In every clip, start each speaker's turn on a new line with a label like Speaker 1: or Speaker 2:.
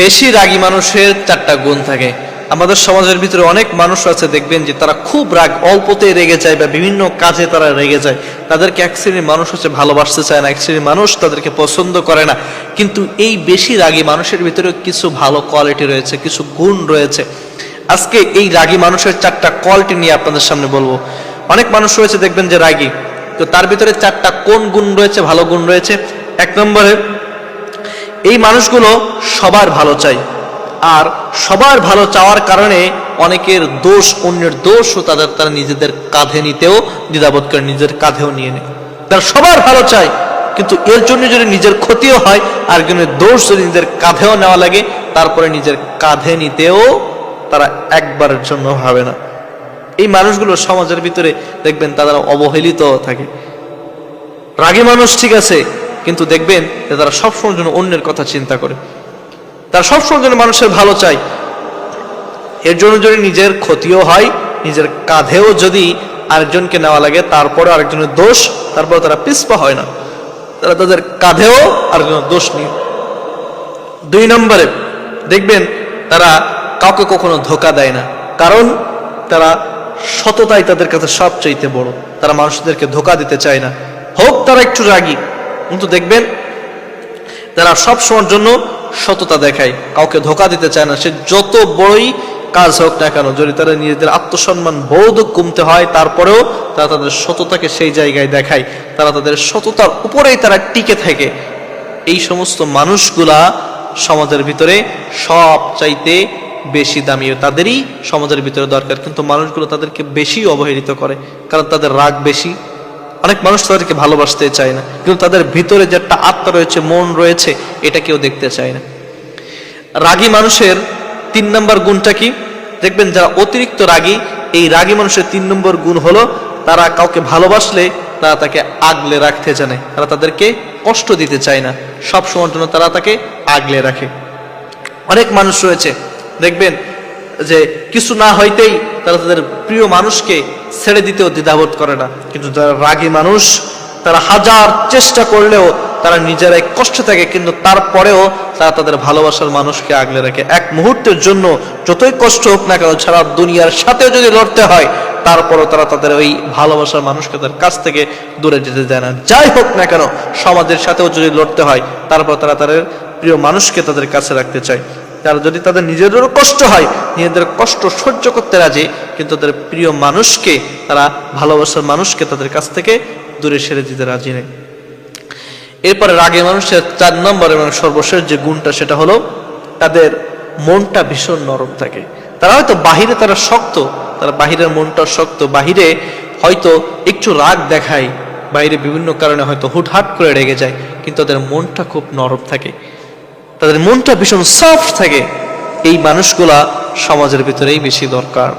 Speaker 1: বেশি রাগী মানুষের চারটা গুণ থাকে। আমাদের সমাজের ভিতরে অনেক মানুষ আছে, দেখবেন যে তারা খুব রাগ, অল্পতেই রেগে যায় বা বিভিন্ন কাজে তারা রেগে যায়। তাদেরকে এক শ্রেণীর মানুষ হচ্ছে ভালোবাসতে চায় না, এক শ্রেণীর মানুষ তাদেরকে পছন্দ করে না। কিন্তু এই বেশি রাগী মানুষের ভিতরে কিছু ভালো কোয়ালিটি রয়েছে, কিছু গুণ রয়েছে। আজকে এই রাগী মানুষের চারটা কোয়ালিটি নিয়ে আপনাদের সামনে বলবো। অনেক মানুষ রয়েছে দেখবেন যে রাগী, তো তার ভিতরে চারটা কোন গুণ রয়েছে, ভালো গুণ রয়েছে। এক নম্বরে, এই মানুষগুলো সবার ভালো চায়, আর সবার ভালো চাওয়ার কারণে অনেকের দোষ, অন্যের দোষও তারা নিজেদের কাঁধে নিতেও দ্বিধাবোধ করে, নিজের কাঁধেও নিয়ে নেয়। তারা সবার ভালো চায়, কিন্তু এর জন্য যদি নিজের ক্ষতিও হয়, আরেকজনের দোষ যদি নিজের কাঁধেও নেওয়া লাগে, তারপরে নিজের কাঁধে নিতেও তারা একবারের জন্য ভাবে না। এই মানুষগুলো সমাজের ভিতরে দেখবেন তারা অবহেলিত থাকে। রাগী মানুষ ঠিক আছে, কিন্তু দেখবেন যে তারা সবসময়ের জন্য অন্যের কথা চিন্তা করে, তারা সবসময়ের জন্য মানুষের ভালো চায়। এর জন্য যদি নিজের ক্ষতিও হয়, নিজের কাঁধেও যদি আরেকজনকে নেওয়া লাগে, তারপরে আরেকজনের দোষ, তারপরে তারা পিছপা হয় না, তারা তাদের কাঁধেও আরেকজনের দোষ নিয়ে। দুই নম্বরে দেখবেন তারা কাউকে কখনো ধোঁকা দেয় না, কারণ তারা সততাই তাদের কাছে সবচাইতে বড়। তারা মানুষদেরকে ধোঁকা দিতে চায় না, হোক তারা একটু রাগী, কিন্তু দেখবেন তারা সব সময়ের জন্য সততা দেখায়, কাউকে ধোঁকা দিতে চায় না। সে যত বড়ই কাজ হোক না কেন, যদি তারা নিজেদের আত্মসম্মান বোধ কমতে হয়, তারপরেও তারা তাদের সততাকে সেই জায়গায় দেখায়, তারা তাদের সততার উপরেই তারা টিকে থাকে। এই সমস্ত মানুষগুলা সমাজের ভিতরে সব চাইতে বেশি দামি, তাদেরই সমাজের ভিতরে দরকার। কিন্তু মানুষগুলো তাদেরকে বেশি অবহেলিত করে, কারণ তাদের রাগ বেশি। অনেক মানুষ তাদেরকে ভালোবাসতে চায় না, কিন্তু তাদের ভিতরে যে একটা আত্মা রয়েছে, মন রয়েছে, এটা কেউ দেখতে চায় না। রাগী মানুষের 3 নম্বর গুণটা কি দেখবেন? যারা অতিরিক্ত রাগী, এই রাগী মানুষের 3 নম্বর গুণ হলো তারা কাউকে ভালোবাসলে তারা তাকে আগলে রাখতে জানে, তারা তাদেরকে কষ্ট দিতে চায় না, সব সময়ের জন্য তারা তাকে আগলে রাখে। অনেক মানুষ রয়েছে দেখবেন যে কিছু না হইতেই তারা তাদের প্রিয় মানুষকে ছেড়ে দিতেও দ্বিধাবোধ করে না, কিন্তু যারা রাগী মানুষ, তারা হাজার চেষ্টা করলেও তারা নিজেরাই কষ্ট থাকে, কিন্তু তারপরেও তারা তাদের ভালোবাসার মানুষকে আগলে রাখে। এক মুহূর্তের জন্য যতই কষ্ট হোক না কেন, সারা দুনিয়ার সাথেও যদি লড়তে হয়, তারপরও তারা তাদের ওই ভালোবাসার মানুষকে তাদের কাছ থেকে দূরে যেতে দেয় না। যাই হোক না কেন, সমাজের সাথেও যদি লড়তে হয়, তারপর তারা তাদের প্রিয় মানুষকে তাদের কাছে রাখতে চায়। তারা যদি তাদের নিজেদেরও কষ্ট হয়, নিজেদের কষ্ট সহ্য করতে রাজি, কিন্তু তাদের প্রিয় মানুষকে, তারা ভালোবাসার মানুষকে তাদের কাছ থেকে দূরে সেরে দিতে রাজি নেই। এরপরে রাগী মানুষের 4 নম্বর এবং সর্বশেষ যে গুণটা, সেটা হলো তাদের মনটা ভীষণ নরম থাকে। তারা হয়তো বাহিরে তারা শক্ত, তারা বাহিরের মনটা শক্ত, বাহিরে হয়তো একটু রাগ দেখায়, বাইরে বিভিন্ন কারণে হয়তো হুটহাট করে রেগে যায়, কিন্তু তাদের মনটা খুব নরম থাকে, তাদের মনটা ভীষণ সফট থাকে। এই মানুষগুলা সমাজের ভিতরেই বেশি দরকার।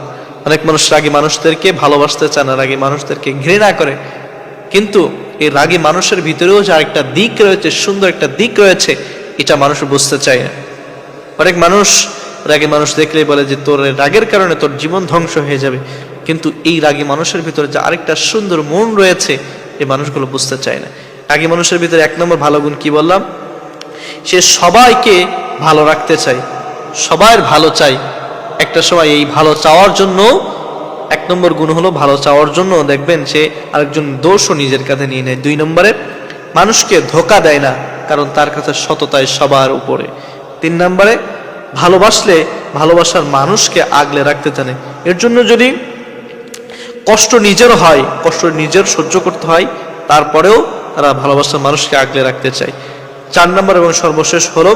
Speaker 1: অনেক মানুষ রাগী মানুষদেরকে ভালোবাসতে চায় না, রাগী মানুষদেরকে ঘৃণা করে, কিন্তু এই রাগী মানুষের ভিতরেও যে আরেকটা দিক রয়েছে, সুন্দর একটা দিক রয়েছে, এটা মানুষ বুঝতে চায় না। অনেক মানুষ রাগী মানুষ দেখলেই বলে যে তোর রাগের কারণে তোর জীবন ধ্বংস হয়ে যাবে, কিন্তু এই রাগী মানুষের ভিতরে যে আরেকটা সুন্দর মন রয়েছে, এই মানুষগুলো বুঝতে চায় না। রাগী মানুষের ভিতরে 1 নম্বর ভালো গুণ কি বললাম? সে সবাইকে ভালো রাখতে চায়, সবার ভালো চাই। একটা সময় এই ভালো চাওয়ার জন্য 1 নম্বর গুণ হলো ভালো চাওয়ার জন্য দেখবেন সে আরেকজন দোষও নিজের কাছে নিয়ে নেয়। 2 নম্বরে মানুষকে ধোঁকা দেয় না, কারণ তার কাছে সততায় সবার উপরে। 3 নম্বরে ভালোবাসলে ভালোবাসার মানুষকে আগলে রাখতে জানে। এর জন্য যদি কষ্ট নিজের হয়, কষ্ট নিজের সহ্য করতে হয়, তারপরেও তারা ভালোবাসার মানুষকে আগলে রাখতে চায়। 4 নম্বর এবং সর্বশেষ হলো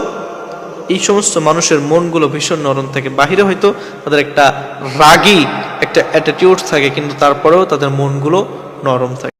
Speaker 1: এই সমস্ত মানুষের মনগুলো ভীষণ নরম থাকে। বাহিরে হয়তো তাদের একটা রাগী একটা অ্যাটিটিউড থাকে, কিন্তু তারপরেও তাদের মনগুলো নরম থাকে।